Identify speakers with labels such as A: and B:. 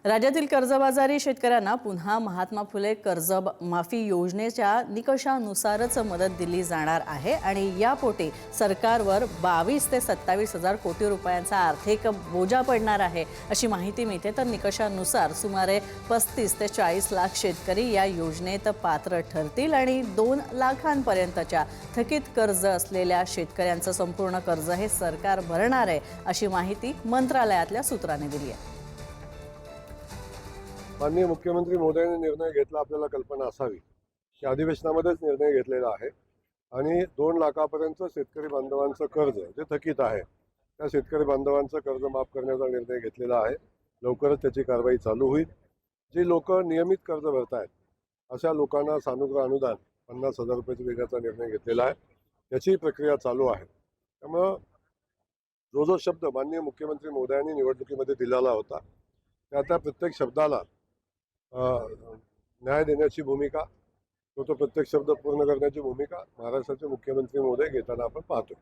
A: राज्यातील कर्जबाजारी शेतकऱ्यांना पुन्हा महात्मा फुले कर्जमाफी योजनेच्या निकषानुसारच मदत दिली जाणार आहे आणि यापोटी सरकारवर 22 ते 27 हजार कोटी रुपयांचा आर्थिक बोजा पडणार आहे अशी माहिती मिळते। तर निकषानुसार सुमारे 35 ते 40 लाख शेतकरी या योजनेत पात्र ठरतील आणि 2 लाखांपर्यंतच्या थकीत कर्ज असलेल्या शेतकऱ्यांचं संपूर्ण कर्ज हे सरकार भरणार आहे अशी माहिती मंत्रालयातल्या सूत्रांनी दिली आहे।
B: माननीय मुख्यमंत्री महोदयांनी निर्णय घेतला, आपल्याला कल्पना असावी की अधिवेशनामध्येच निर्णय घेतलेला आहे आणि 2 लाखापर्यंत शेतकरी बांधवांचं कर्ज जे थकीत आहे त्या शेतकरी बांधवांचं कर्ज माफ करण्याचा निर्णय घेतलेला आहे। लवकरच त्याची कारवाई चालू होईल। जे लोक नियमित कर्ज भरतायत अशा लोकांना सानुग्रह अनुदान 50,000 रुपये देण्याचा निर्णय घेतलेला आहे। त्याची प्रक्रिया चालू आहे। त्यामुळे जो शब्द माननीय मुख्यमंत्री महोदयांनी निवडणुकीमध्ये दिलेला होता त्या प्रत्येक शब्दाला न्याय देण्याची भूमिका, तो प्रत्येक शब्द पूर्ण करण्याची भूमिका महाराष्ट्राचे मुख्यमंत्री महोदय घेताना आपण पाहतो।